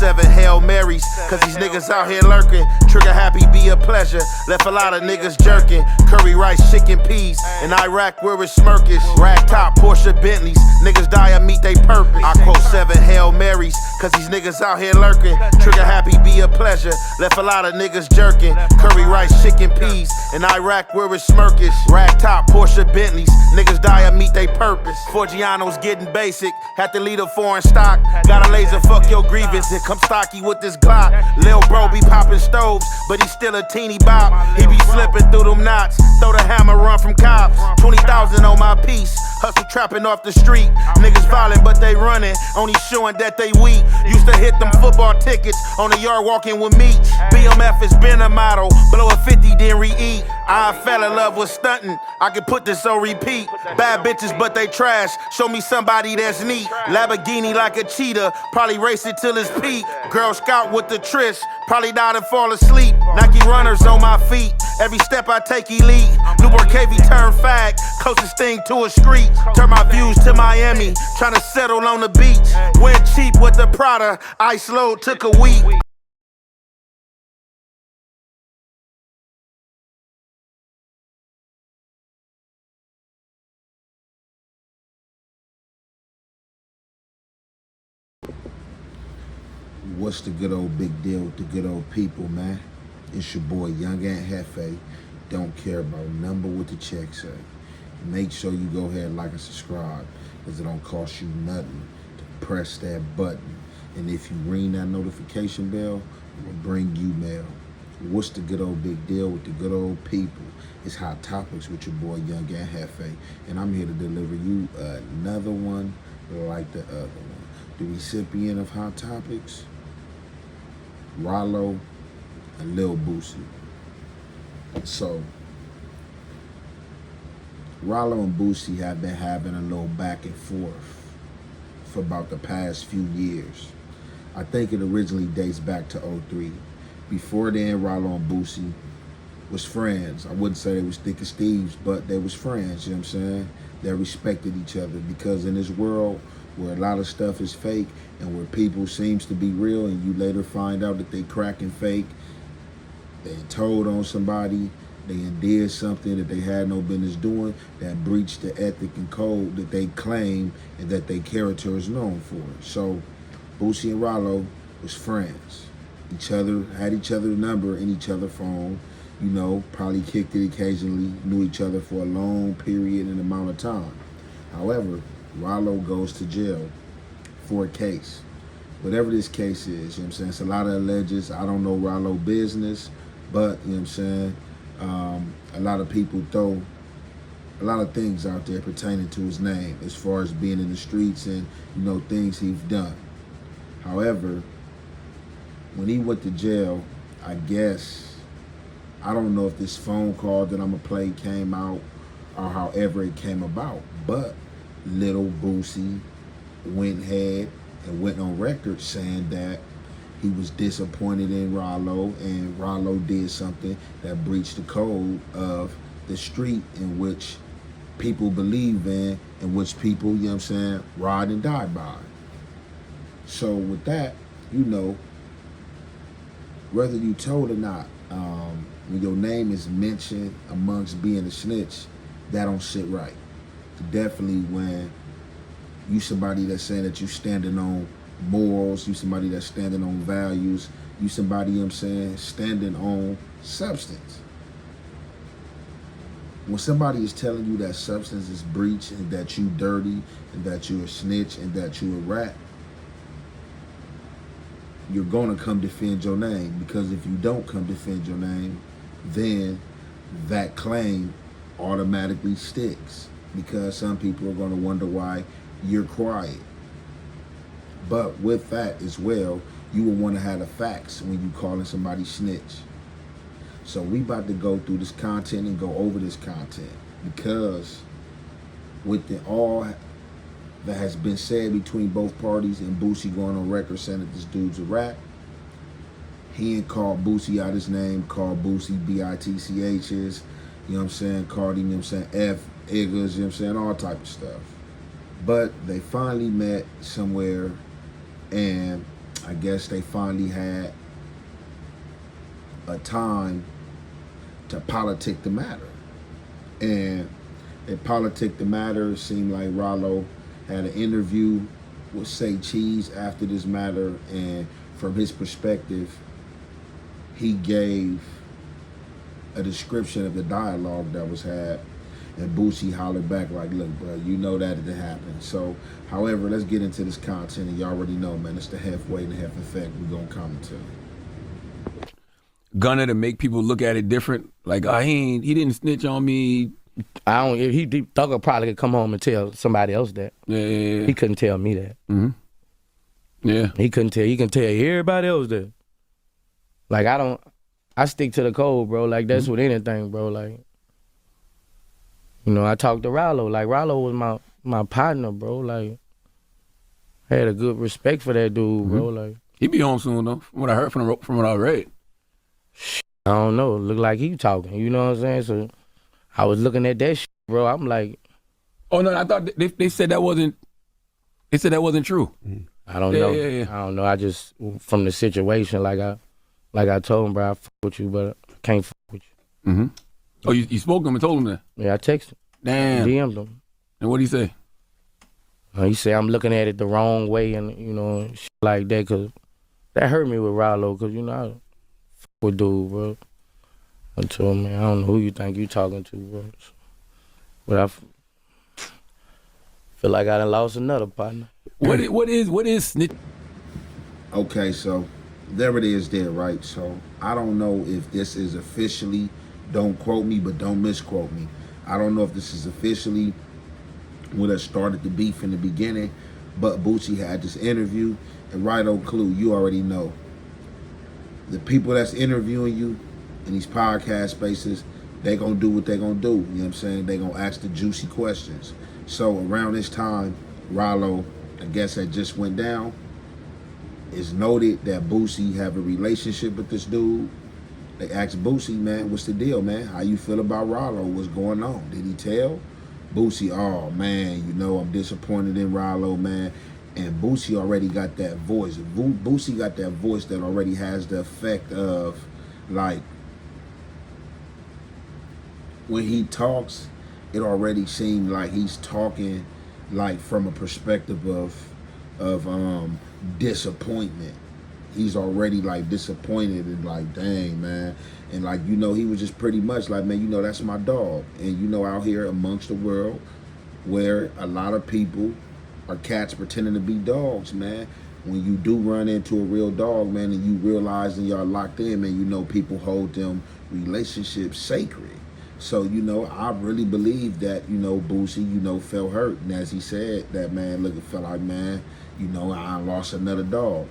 7 Hail Marys, cause these niggas out here lurking. Trigger happy be a pleasure, left a lot of niggas jerking. Curry rice, chicken peas, in Iraq where it's smirkish. Rag top, Porsche Bentleys, niggas die and meet they purpose. I quote 7 Hail Marys, cause these niggas out here lurking. Trigger happy be a pleasure, left a lot of niggas jerking. Curry rice, chicken peas, in Iraq where it's smirkish. Rag top, Porsche Bentleys, niggas die and meet they purpose. Forgiano's getting basic, had to lead a foreign stock. Got a laser, fuck your grievance, and come stocky with this Glock. Lil bro be popping stoves, but he still a teeny bop. He be slipping through them knots, throw the hammer, run from cops. 20,000 on my piece, hustle trapping off the street. Niggas violent but they running, only showing that they weak. Used to hit them football tickets on the yard walking with me. BMF has been a model, blow a 50 then re-eat. I fell in love with stunting, I can put this on repeat. Bad bitches but they trash, show me somebody that's neat. Lamborghini like a cheetah, probably race it till it's peak. Girl Scout with the Trish, probably died and fall asleep. Nike runners on my feet, every step I take elite. Newport KV turn fag, closest thing to a street. Turn my views to Miami, tryna settle on the beach. Went cheap with the Prada, ice load took a week. What's the good old big deal with the good old people, man? It's your boy, Young Ant Hefe. Don't care about number what the check say. Make sure you go ahead and like and subscribe, because it don't cost you nothing to press that button. And if you ring that notification bell, it will bring you mail. What's the good old big deal with the good old people? It's Hot Topics with your boy, Young Ant Hefe. And I'm here to deliver you another one like the other one. The recipient of Hot Topics, Ralo and Lil Boosie. So, Ralo and Boosie have been having a little back and forth for about the past few years. I think it originally dates back to '03. Before then, Ralo and Boosie was friends. I wouldn't say they was thick as thieves, but they was friends, you know what I'm saying? They respected each other, because in this world where a lot of stuff is fake and where people seems to be real and you later find out that they crack and fake, they told on somebody, they did something that they had no business doing that breached the ethic and code that they claim and that their character is known for. So Boosie and Ralo was friends. Had each other's number in each other's phone, you know, probably kicked it occasionally, knew each other for a long period and amount of time. However, Ralo goes to jail for a case. Whatever this case is, you know what I'm saying? It's a lot of alleges. I don't know Ralo business, but, you know what I'm saying? A lot of people throw a lot of things out there pertaining to his name as far as being in the streets and, you know, things he's done. However, when he went to jail, I guess, I don't know if this phone call that I'm gonna play came out or however it came about, but Little Boosie went ahead and went on record saying that he was disappointed in Ralo, and Ralo did something that breached the code of the street in which people believe in which people, you know what I'm saying, ride and die by. So with that, you know, whether you told or not, when your name is mentioned amongst being a snitch, that don't sit right. Definitely when you somebody that's saying that you standing on morals, you somebody that's standing on values, you somebody, you know what I'm saying, standing on substance. When somebody is telling you that substance is breached and that you dirty and that you're a snitch and that you're a rat, you're gonna come defend your name, because if you don't come defend your name, then that claim automatically sticks, because some people are gonna wonder why you're quiet. But with that as well, you will wanna have the facts when you calling somebody snitch. So we about to go through this content and go over this content, because with all that has been said between both parties and Boosie going on record saying that this dude's a rat, he ain't called Boosie out his name, called Boosie B-I-T-C-H's, you know what I'm saying, called him, you know what I'm saying, F-Iggas, you know what I'm saying, all type of stuff. But they finally met somewhere, and I guess they finally had a time to politic the matter. And they politic the matter. It seemed like Ralo had an interview with Say Cheese after this matter, and from his perspective, he gave a description of the dialogue that was had, and Boosie hollered back like, look, bro, you know that it happened. So, however, let's get into this content, and you already know, man, it's the halfway and the half effect. We're gonna commentate. Gunna to make people look at it different, like, oh, he didn't snitch on me. I don't. He Thugger probably could come home and tell somebody else that. Yeah. He couldn't tell me that. Mm-hmm. Yeah. He couldn't tell. He can tell everybody else that. Like I stick to the code, bro. Like that's with anything, bro. Like, you know, I talked to Ralo. Like Ralo was my partner, bro. Like, I had a good respect for that dude, bro. Like, He be home soon though. From what I heard, from what I read. I don't know. Look like he talking. You know what I'm saying? So I was looking at that shit, bro. I'm like, Oh no, I thought they said that wasn't. They said that wasn't true. I don't know. Yeah. I don't know. I just from the situation, like I told him, bro, I fuck with you, but I can't fuck with you. Mm-hmm. Oh, you spoke to him and told him that? Yeah, I texted him. Damn. DM'd him. And what'd he say? He said I'm looking at it the wrong way, and you know, shit like that, cause that hurt me with Ralo, cause you know I fuck with dude, bro. I told him, man, I don't know who you think you talking to, bro. But I feel like I done lost another partner. What is snitch? Okay, so there it is there, right? So I don't know if this is officially, don't quote me, but don't misquote me. I don't know if this is officially what has started the beef in the beginning, but Boosie had this interview, and Ralo Clue, you already know. The people that's interviewing you in these podcast spaces, they gonna do what they gonna do. You know what I'm saying? They gonna ask the juicy questions. So around this time, Ralo, I guess that just went down. It's noted that Boosie have a relationship with this dude. They asked Boosie, man, what's the deal, man? How you feel about Ralo? What's going on? Did he tell? Boosie, oh man, you know, I'm disappointed in Ralo, man. And Boosie already got that voice. Boosie got that voice that already has the effect of, like, when he talks, it already seemed like he's talking like from a perspective of disappointment. He's already like disappointed and like, dang, man. And like, you know, he was just pretty much like, man, you know, that's my dog. And you know, out here amongst the world where a lot of people are cats pretending to be dogs, man. When you do run into a real dog, man, and you realize and y'all locked in, man, you know, people hold them relationships sacred. So, you know, I really believe that, you know, Boosie, you know, felt hurt. And as he said, that, man, look, it felt like, man, you know, I lost another dog.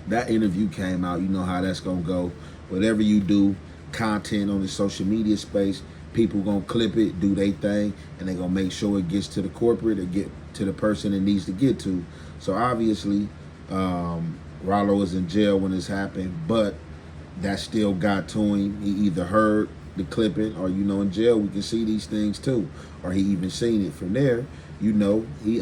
That interview came out, you know how that's going to go. Whatever you do, content on the social media space, people going to clip it, do their thing, and they going to make sure it gets to the corporate or get to the person it needs to get to. So, obviously, Ralo is in jail when this happened, but that still got to him. He either heard the clipping, or, you know, in jail we can see these things too, or he even seen it. From there, you know, he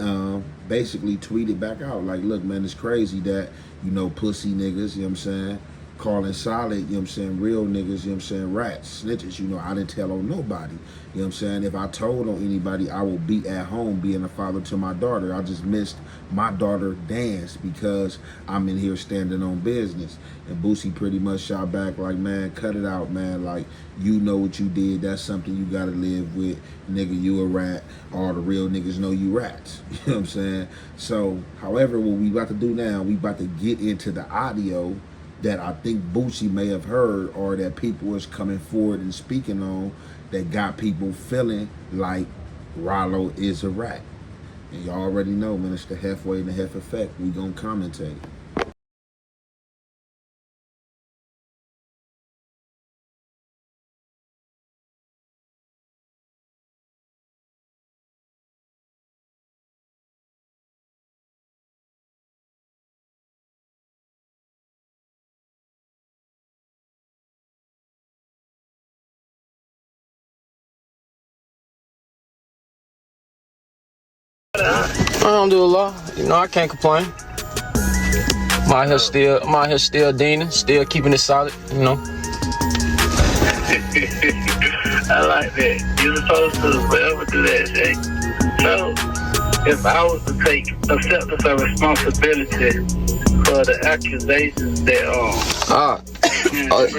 basically tweeted back out like, look, man, it's crazy that, you know, pussy niggas, you know what I'm saying, calling solid, you know what I'm saying, real niggas, you know what I'm saying, rats, snitches, you know, I didn't tell on nobody, you know what I'm saying. If I told on anybody, I will be at home being a father to my daughter. I just missed my daughter dance because I'm in here standing on business. And Boosie pretty much shot back like, man, cut it out, man. Like, you know what you did. That's something you gotta live with. Nigga, you a rat. All the real niggas know you rats. You know what I'm saying? So, however, what we about to do now, we about to get into the audio that I think Boosie may have heard, or that people was coming forward and speaking on, that got people feeling like Ralo is a rat. And y'all already know, man, it's the halfway and the half effect. We gonna commentate. Alhamdulillah, you know, I can't complain. I'm out here still deaning, still keeping it solid, you know. I like that. You're supposed to forever do that, Jay. So, if I was to take acceptance of responsibility for the accusations that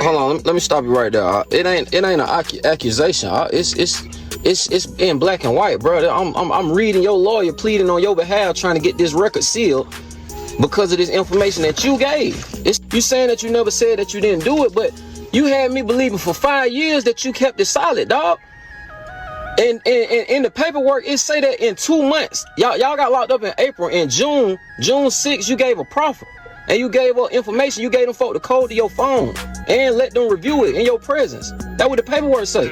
hold on, let me stop you right there. It ain't an accusation. It's in black and white, bro. I'm reading your lawyer pleading on your behalf, trying to get this record sealed because of this information that you gave. It's you saying that you never said that you didn't do it, but you had me believing for 5 years that you kept it solid, dog. And in the paperwork, it say that in 2 months, y'all got locked up in April. In June 6th, you gave a proffer. And you gave up information. You gave them folk the code to your phone and let them review it in your presence. That's what the paperwork say.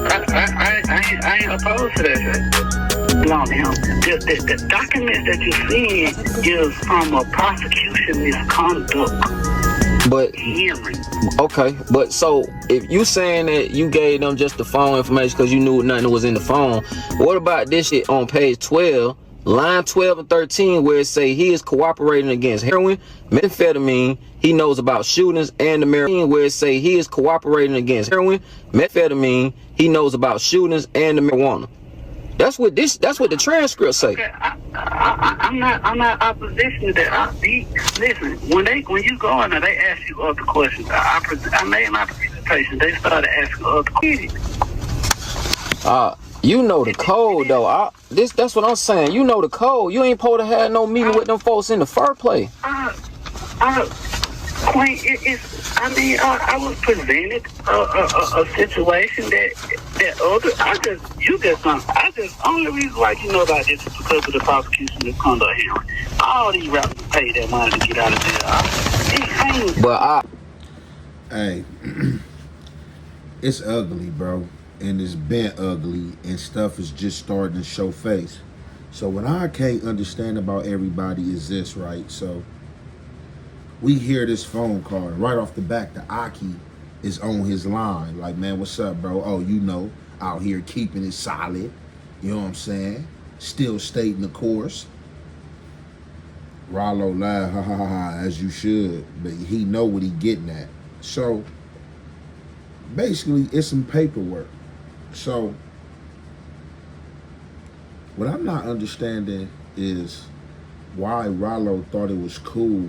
I ain't opposed to that. No, the documents that you're seeing is from a prosecution misconduct. But okay, but so if you saying that you gave them just the phone information because you knew nothing was in the phone, what about this shit on page 12, line 12 and 13, where it say he is cooperating against heroin, methamphetamine, he knows about shootings, and the marijuana, where it say he is cooperating against heroin, methamphetamine, he knows about shootings, and the marijuana. That's what the transcript say. Okay, I'm not opposition to that. Listen, when you go in there, they ask you other questions. I made my presentation. They started asking other questions. You know the code though. That's what I'm saying. You know the code. You ain't supposed to have no meeting with them folks in the first place. Queen, I was presented a situation that other. I just only reason why you know about this is because of the prosecution misconduct hearing. All these rappers pay that money to get out of jail. But hey, it's ugly, bro, and it's been ugly, and stuff is just starting to show face. So what I can't understand about everybody is this, right? So we hear this phone call right off the back. The Aki is on his line. Like, man, what's up, bro? Oh, you know, out here keeping it solid. You know what I'm saying? Still stating the course. Ralo lied, ha ha ha, as you should. But he know what he getting at. So, basically, it's some paperwork. So, what I'm not understanding is why Ralo thought it was cool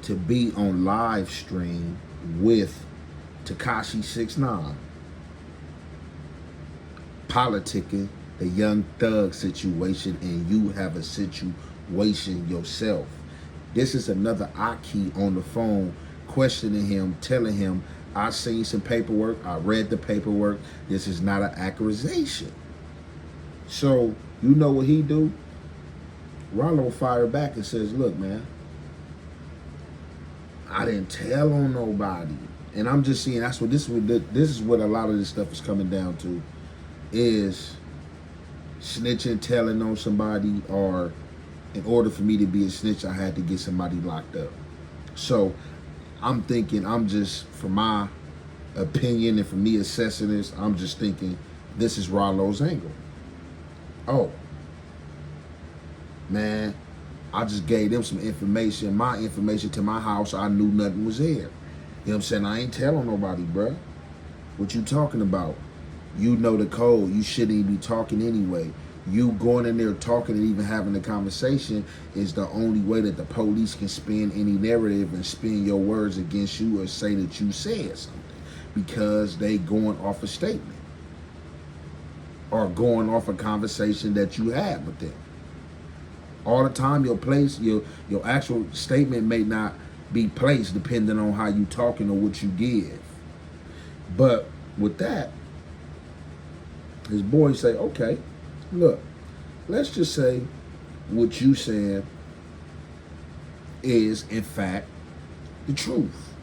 to be on live stream with Tekashi 6ix9ine, politicking the Young Thug situation, and you have a situation yourself. This is another Aki on the phone questioning him, telling him, I seen some paperwork, I read the paperwork, this is not an accusation. So, you know what he do? Ralo fired back and says, look, man, I didn't tell on nobody. And I'm just seeing this is what a lot of this stuff is coming down to, is snitching, telling on somebody, or in order for me to be a snitch, I had to get somebody locked up. So I'm thinking, from my opinion and from me assessing this, I'm just thinking this is Ralo's angle. Oh, man, I just gave them some information, my information to my house. I knew nothing was there. You know what I'm saying? I ain't telling nobody, bruh. What you talking about? You know the code. You shouldn't even be talking anyway. You going in there talking and even having a conversation is the only way that the police can spin any narrative and spin your words against you or say that you said something, because they going off a statement or going off a conversation that you had with them. All the time, your actual statement may not be placed depending on how you talking or what you give. But with that, his boys say, okay, look, let's just say what you saying is in fact the truth.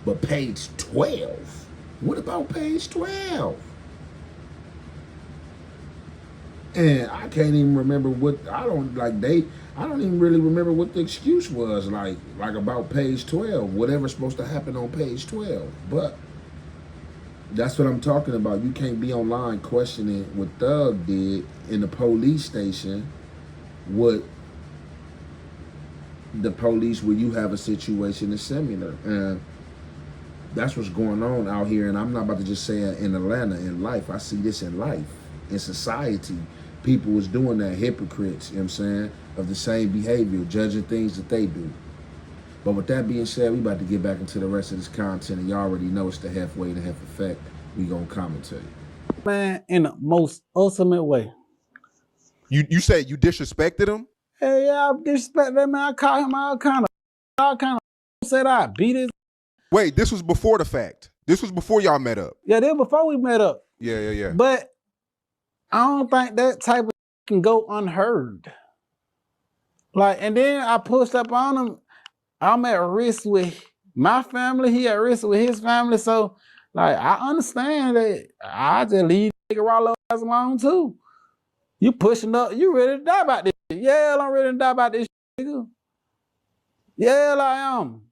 But page 12, what about page 12? And I can't even remember I don't even really remember what the excuse was like about page 12, whatever's supposed to happen on page 12. But that's what I'm talking about. You can't be online questioning what Thug did in the police station, what the police where you have a situation that's similar. And that's what's going on out here. And I'm not about to just say it in Atlanta, in life. I see this in life, in society. People is doing that, hypocrites, you know what I'm saying, of the same behavior, judging things that they do. But with that being said, we about to get back into the rest of this content, and y'all already know it's the halfway and the half effect. We gonna commentate. Man, in the most ultimate way. You said you disrespected him? Hey, yeah, I disrespect that man. I call him all kind of said I beat his. Wait, this was before the fact. This was before y'all met up. Yeah, that before we met up. Yeah. But I don't think that type of can go unheard. Like, and then I pushed up on him. I'm at risk with my family. He at risk with his family. So, like, I understand that I just leave nigga Ralo ass alone too. You pushing up, you ready to die about this shit. Yeah, I'm ready to die about this shit, nigga. Yeah, I am.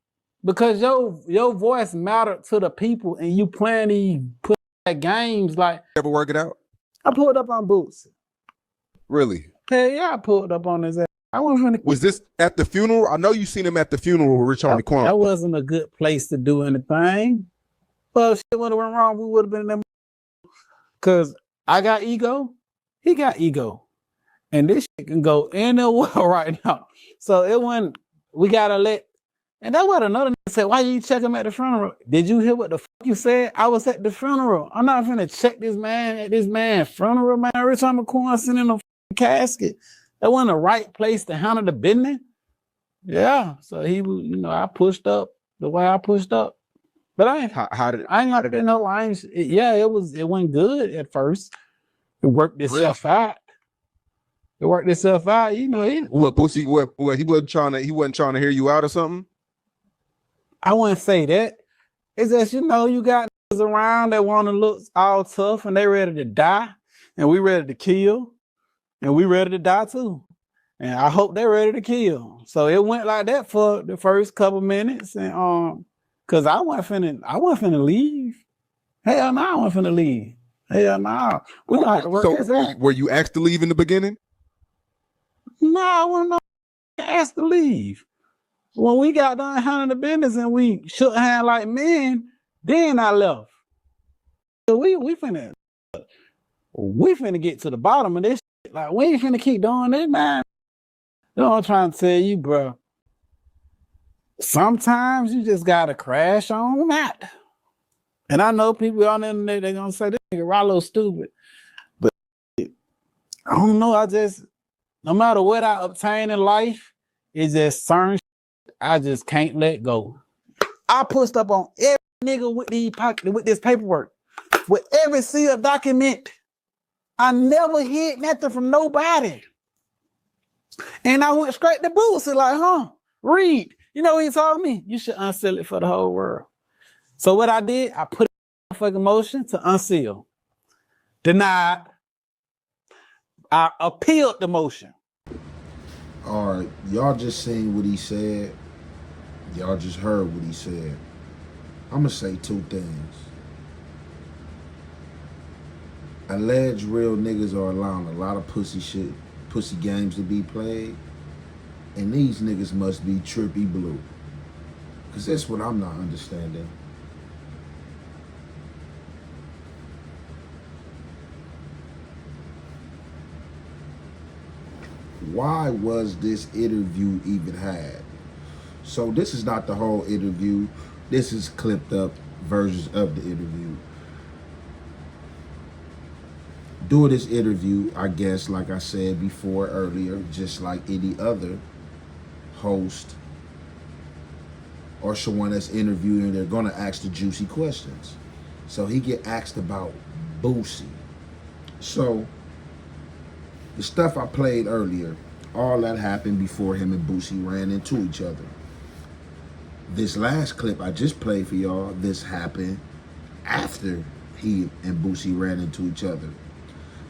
Because your voice mattered to the people and you playing these games like. Ever work it out? I pulled up on Boosie. Really? Hell yeah, I pulled up on his ass. I wasn't finna. Was this at the funeral? I know you seen him at the funeral with Rich Homie Quan. That wasn't a good place to do anything. Well, if shit would have went wrong, we would have been in them. Cause I got ego, he got ego. And this shit can go anywhere right now. So it wasn't, we gotta let, and that what another nigga said, why you check him at the funeral? Did you hear what the fuck you said? I was at the funeral. I'm not finna check this man at this man's funeral, man. Rich Homie Quan sitting in a casket. That wasn't the right place to handle the business. Yeah. So he was, I pushed up the way I pushed up. But I ain't got to know. It went good at first. It worked itself out. It worked itself out, What Boosie? What he wasn't trying to hear you out or something? I wouldn't say that. It's just you got niggas around that want to look all tough and they ready to die, and we ready to kill, and we ready to die too. And I hope they're ready to kill. So it went like that for the first couple minutes, and cause I wasn't finna leave. Hell no, I wasn't finna leave. Hell no. We like to work this out. Were you asked to leave in the beginning? No, I wasn't asked to leave. When we got done handling the business and we shook hands like men, then I left. So we finna get to the bottom of this shit. Like, we ain't finna keep doing this, man. You know what I'm trying to tell you, bro. Sometimes you just gotta crash on that. And I know people on the internet, they're gonna say, this nigga Ralo stupid. But I don't know, no matter what I obtain in life, it's just certain shit I just can't let go. I pushed up on every nigga with this paperwork, with every sealed document. I never hid nothing from nobody. And I went straight to Boosie, like, read. You know what he told me? You should unseal it for the whole world. So what I did, I put a fucking motion to unseal. Denied. I appealed the motion. All right, y'all just seen what he said. Y'all just heard what he said. I'm gonna say two things. Alleged real niggas are allowing a lot of pussy games to be played. And these niggas must be trippy blue. Cause that's what I'm not understanding. Why was this interview even had? So this is not the whole interview. This is clipped up versions of the interview. During this interview, I guess, like I said before earlier, just like any other host or someone that's interviewing, they're gonna ask the juicy questions. So he get asked about Boosie. So the stuff I played earlier, all that happened before him and Boosie ran into each other. This last clip I just played for y'all, this happened after he and Boosie ran into each other.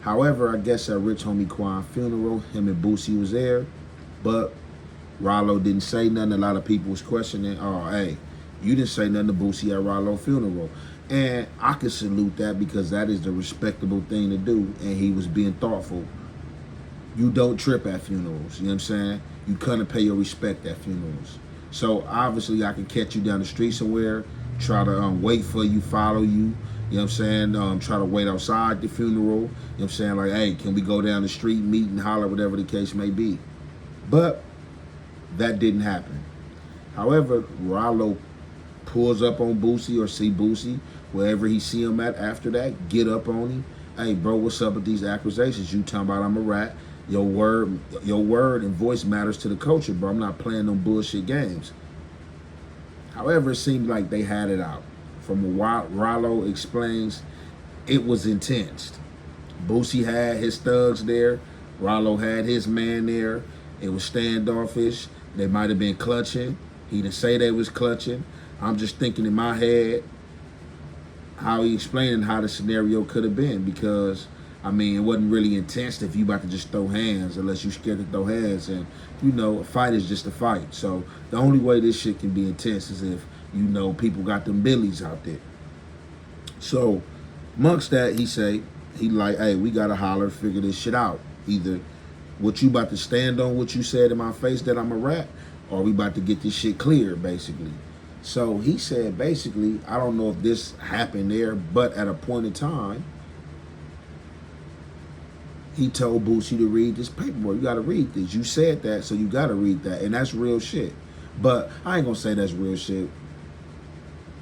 However, I guess at Rich Homie Quan funeral, him and Boosie was there, but Ralo didn't say nothing. A lot of people was questioning, oh, hey, you didn't say nothing to Boosie at Ralo funeral. And I can salute that because that is the respectable thing to do, and he was being thoughtful. You don't trip at funerals, you know what I'm saying? you come to pay your respect at funerals. So obviously I can catch you down the street somewhere, try to wait for you, follow you, you know what I'm saying, try to wait outside the funeral, you know what I'm saying, like, hey, can we go down the street, meet and holler, whatever the case may be. But that didn't happen. However, Ralo pulls up on Boosie or see Boosie, wherever he see him at after that, get up on him. Hey, bro, what's up with these accusations? You talking about I'm a rat. Your word and voice matters to the culture, bro. I'm not playing them bullshit games. However, it seemed like they had it out. From what Ralo explains, it was intense. Boosie had his thugs there. Ralo had his man there. It was standoffish. They might have been clutching. He didn't say they was clutching. I'm just thinking in my head how he explaining how the scenario could have been, because I mean, it wasn't really intense if you about to just throw hands, unless you scared to throw hands. And you know, a fight is just a fight. So the only way this shit can be intense is if, you know, people got them billies out there. So amongst that, he like, hey, we gotta holler, figure this shit out. Either what you about to stand on what you said in my face that I'm a rat, or we about to get this shit clear, basically. So he said, basically, I don't know if this happened there, but at a point in time, he told Boosie to read this paperwork. You got to read this. You said that, so you got to read that. And that's real shit. But I ain't going to say that's real shit.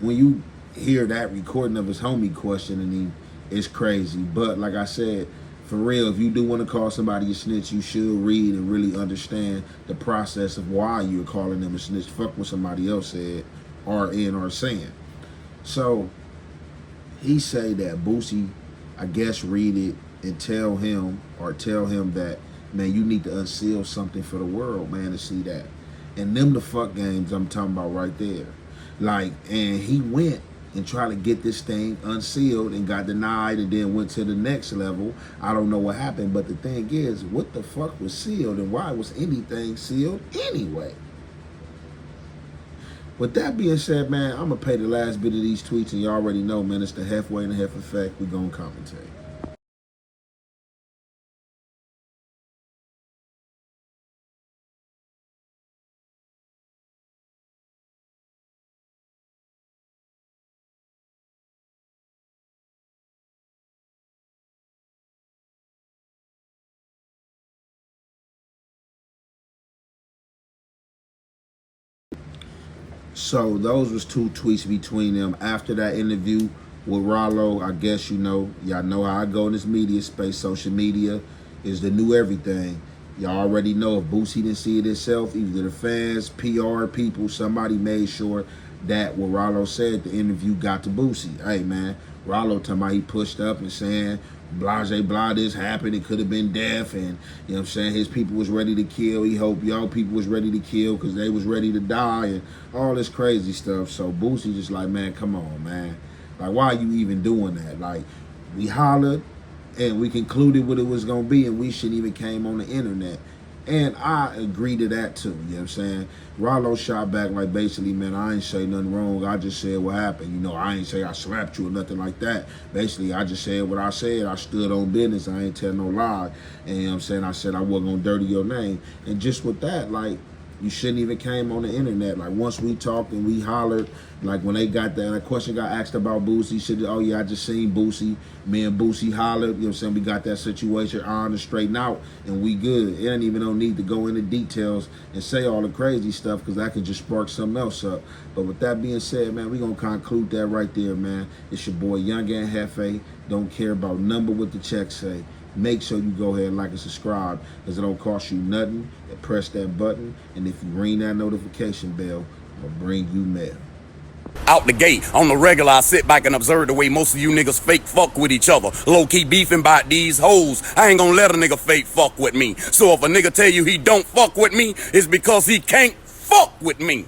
When you hear that recording of his homie questioning him, it's crazy. But like I said, for real, if you do want to call somebody a snitch, you should read and really understand the process of why you're calling them a snitch. Fuck what somebody else said or saying. So he say that Boosie, I guess, read it and tell him that, man, you need to unseal something for the world, man, to see that. And them the fuck games I'm talking about right there. Like, and he went and tried to get this thing unsealed and got denied and then went to the next level. I don't know what happened, but the thing is, what the fuck was sealed and why was anything sealed anyway? With that being said, man, I'm going to pay the last bit of these tweets, and you already know, man, it's the halfway and a half effect. We're going to commentate. So those was two tweets between them after that interview with Ralo. I guess y'all know how I go in this media space. Social media is the new everything. Y'all already know if Boosie didn't see it himself, either the fans, PR people, somebody made sure that what Ralo said, the interview got to Boosie. Hey man, Ralo talking about he pushed up and saying, blase blah, this happened, it could have been death, and you know what I'm saying, his people was ready to kill, he hoped y'all people was ready to kill because they was ready to die, and all this crazy stuff. So Boosie just like, man, come on, man, like, why are you even doing that? Like, we hollered and we concluded what it was gonna be, and we shouldn't even came on the internet. And I agree to that too, you know what I'm saying? Ralo shot back like, basically, man, I ain't say nothing wrong. I just said what happened. You know, I ain't say I slapped you or nothing like that. Basically, I just said what I said. I stood on business. I ain't tell no lie. And you know what I'm saying? I said I wasn't gonna dirty your name. And just with that, like, you shouldn't even came on the internet. Like, once we talked and we hollered, like when they got that question got asked about Boosie, said, oh yeah, I just seen Boosie. Me and Boosie hollered, you know what I'm saying? We got that situation on and straightened out, and we good. It ain't even no need to go into details and say all the crazy stuff, because that could just spark something else up. But with that being said, man, we gonna conclude that right there, man. It's your boy Young and Hefe. Don't care about number what the check say. Make sure you go ahead and like and subscribe, because it don't cost you nothing. And press that button, and if you ring that notification bell, I'll bring you mail. Out the gate, on the regular, I sit back and observe the way most of you niggas fake fuck with each other. Low-key beefing about these hoes. I ain't gonna let a nigga fake fuck with me. So if a nigga tell you he don't fuck with me, it's because he can't fuck with me.